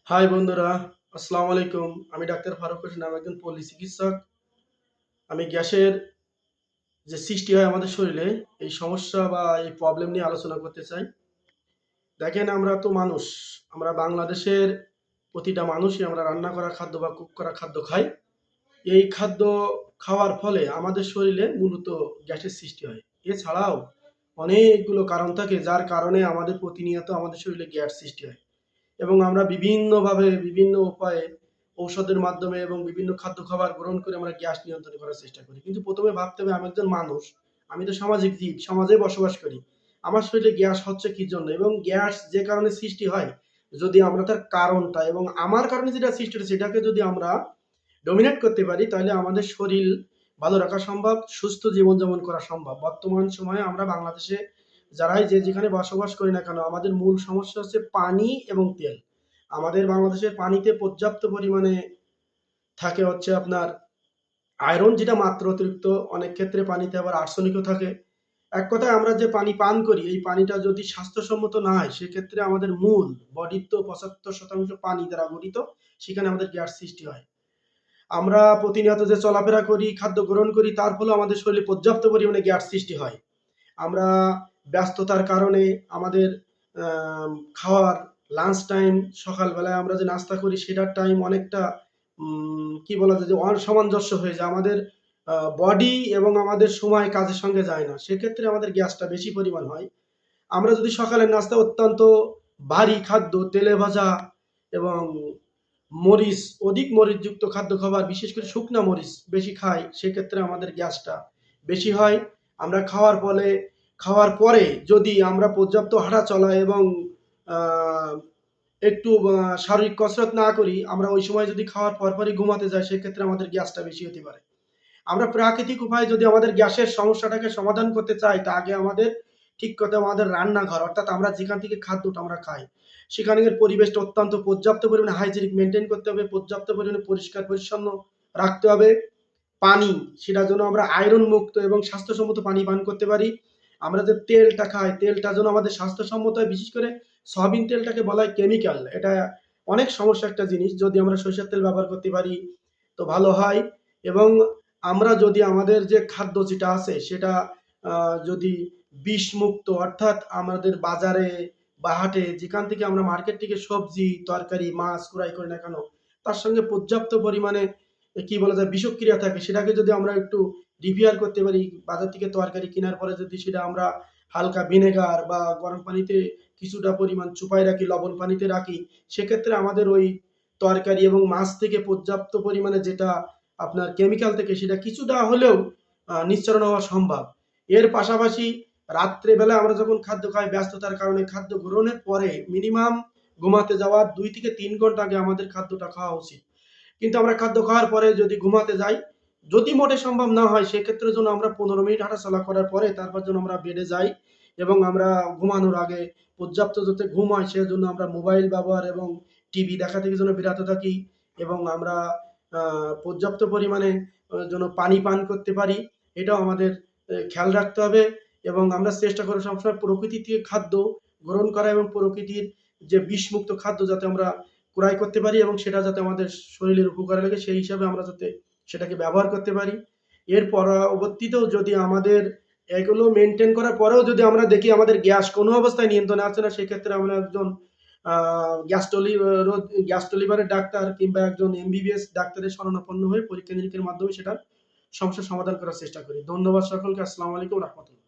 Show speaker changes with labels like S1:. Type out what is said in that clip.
S1: High বন্ধুরা, আসসালামু আলাইকুম। আমি ডাক্তার ফারুক হোসেন, আমি একজন পল্লী চিকিৎসক। আমি গ্যাসের যে সৃষ্টি হয় আমাদের শরীরে, এই সমস্যা বা এই প্রবলেম নিয়ে আলোচনা করতে চাই। দেখেন, আমরা তো মানুষ। আমরা বাংলাদেশের প্রতিটা মানুষই আমরা রান্না করা খাদ্য বা কুক করা খাদ্য খাই। এই খাদ্য খাওয়ার ফলে আমাদের শরীরে মূলত গ্যাসের সৃষ্টি হয়। এছাড়াও অনেকগুলো কারণ থাকে, যার কারণে আমাদের প্রতিনিয়ত আমাদের শরীরে গ্যাস সৃষ্টি হয়। এবং আমরা বিভিন্নভাবে বিভিন্ন উপায়ে ঔষধের মাধ্যমে এবং বিভিন্ন খাদ্য খাবার গ্রহণ করে আমরা গ্যাস নিয়ন্ত্রণ করার চেষ্টা করি। কিন্তু ১ম এ ভাবতে হবে, আমি একজন মানুষ, আমি তো সামাজিক জীব, সমাজে বসবাস করি। আমার শরীরে গ্যাস হচ্ছে কি জন্য? এবং গ্যাস যে কারণে সৃষ্টি হয়, যদি আমরা তার কারণটা এবং আমার কারণে যেটা সৃষ্টি হচ্ছে সেটাকে যদি আমরা ডমিনেট করতে পারি, তাহলে আমাদের শরীর ভালো রাখা সম্ভব, সুস্থ জীবনযাপন করা সম্ভব। বর্তমান সময়ে আমরা বাংলাদেশে যারাই যে যেখানে বসবাস করি না কেন, আমাদের মূল সমস্যা হচ্ছে পানি এবং তেল। আমাদের বাংলাদেশের পানিতে পর্যাপ্ত পরিমাণে থাকে হচ্ছে আপনার আয়রন, যেটা মাত্রা অতিরিক্ত। অনেক ক্ষেত্রে পানিতে আবার আর্সেনিকও থাকে। এক কথায় আমরা যে পানি পান করি, এই পানিটা যদি স্বাস্থ্যসম্মত না হয়, সেক্ষেত্রে আমাদের মূল বডির তো ৭৫% পানি দ্বারা গঠিত, সেখানে আমাদের গ্যাস সৃষ্টি হয়। আমরা প্রতিনিয়ত যে চলাফেরা করি, খাদ্য গ্রহণ করি, তার ফলেও আমাদের শরীরে পর্যাপ্ত পরিমাণে গ্যাস সৃষ্টি হয়। আমরা ব্যস্ততার কারণে আমাদের আম খাওয়ার লাঞ্চ টাইম, সকালবেলায় আমরা যে নাস্তা করি সেটার টাইম অনেকটা কি বলা যায় যে অসামঞ্জস্য হয়ে যায়। আমাদের বডি এবং আমাদের সময় কাজের সঙ্গে যায় না। সেক্ষেত্রে আমাদের গ্যাসটা বেশি পরিমাণ হয়। আমরা যদি সকালের নাস্তা অত্যন্ত ভারী খাদ্য, তেলে ভাজা এবং মরিচ, অধিক মরিচযুক্ত খাদ্য খাবার, বিশেষ করে শুকনা মরিচ বেশি খাই, সেক্ষেত্রে আমাদের গ্যাসটা বেশি হয়। আমরা খাওয়ার পরে যদি আমরা পর্যাপ্ত হাঁটাচলা এবং আ একটু শারীরিক কসরত না করি, আমরা ওই সময় যদি খাওয়ার পরপরই ঘুমাতে যাই, সেক্ষেত্রে আমাদের গ্যাসটা বেশি হতে পারে। আমরা প্রাকৃতিক উপায়ে যদি আমাদের গ্যাসের সমস্যাটাকে সমাধান করতে চাই, তা আগে আমাদের ঠিক করতে হবে আমাদের রান্নাঘর, অর্থাৎ আমরা যেখান থেকে খাদ্যটা আমরা খাই, সেখানের পরিবেশটা অত্যন্ত পর্যাপ্ত পরিমাণে হাইজেনিক মেইনটেইন করতে হবে, পর্যাপ্ত পরিমাণে পরিষ্কার পরিচ্ছন্ন রাখতে হবে। পানি, সেটা যেন আমরা আয়রন মুক্ত এবং স্বাস্থ্যসম্মত পানি পান করতে পারি। আমরা যে তেলটা খাই, তেলটা যেন আমাদের স্বাস্থ্যসম্মত হয়। বিশেষ করে সয়াবিন তেলটাকে বলা হয় কেমিক্যাল। এটা অনেক সমস্যা একটা জিনিস। যদি আমরা সরিষার তেল ব্যবহার করতে পারি, তো ভালো হয়। এবং আমরা যদি আমাদের যে খাদ্য যেটা আছে সেটা আ যদি বিষমুক্ত, অর্থাৎ আমাদের বাজারে বা হাটে যেখান থেকে আমরা মার্কেট থেকে সবজি, তরকারি, মাছ ক্রয় করি না কেন, তার সঙ্গে পর্যাপ্ত পরিমাণে কি বলা যায় বিষক্রিয়া থাকে, সেটাকে যদি আমরা একটু রিপেয়ার করতে পারি, বাজার থেকে তরকারি কেনার পরে যদি সেটা আমরা হালকা ভিনেগার বা গরম পানিতে কিছুটা পরিমাণ চুপায় রাখি, লবণ পানিতে রাখি, সেক্ষেত্রে আমাদের ওই তরকারি এবং মাছ থেকে পর্যাপ্ত পরিমাণে যেটা আপনার কেমিক্যাল থেকে সেটা কিছুটা হলেও নিঃসরণ হওয়া সম্ভব। এর পাশাপাশি রাত্রে বেলা আমরা যখন খাদ্য খাই, ব্যস্ততার কারণে খাদ্য গ্রহণের পরে মিনিমাম ঘুমাতে যাওয়ার ২ থেকে ৩ ঘন্টা আগে আমাদের খাদ্যটা খাওয়া উচিত। কিন্তু আমরা খাদ্য খাওয়ার পরে যদি ঘুমাতে যাই, যদি মোটে সম্ভব না হয়, সেক্ষেত্রে যেন আমরা ১৫ মিনিট হাঁটাচলা করার পরে তারপর যেন আমরা বেডে যাই এবং আমরা ঘুমানোর আগে পর্যাপ্ত যাতে ঘুম হয় সেজন্য আমরা মোবাইল ব্যবহার এবং টিভি দেখা থেকে যেন বিরত থাকি এবং আমরা আ পর্যাপ্ত পরিমাণে যেন পানি পান করতে পারি, এটাও আমাদের খেয়াল রাখতে হবে। এবং আমরা চেষ্টা করব সবসময় প্রকৃতি থেকে খাদ্য গ্রহণ করা এবং প্রকৃতির যে বিষমুক্ত খাদ্য যাতে আমরা ক্রয় করতে পারি এবং সেটা যাতে আমাদের শরীরের উপকারে লাগে, সেই হিসাবে আমরা যাতে সেটাকে ব্যবহার করতে পারি। এর পরবর্তীতেও যদি আমাদের এগুলো মেইনটেইন করার পরেও যদি আমরা দেখি আমাদের গ্যাস কোনো অবস্থায় নিয়ন্ত্রণে আসছে না, সেক্ষেত্রে আমরা একজন আ গ্যাস্ট্রো লিভারের ডাক্তার কিংবা একজন এমবিবিএস ডাক্তারের শরণাপন্ন হয়ে পরীক্ষা-নিরীক্ষার মাধ্যমে সেটার সমস্যার সমাধান করার চেষ্টা করি। ধন্যবাদ সকলকে। আসসালামু আলাইকুম ওয়া রাহমাতুল্লাহ।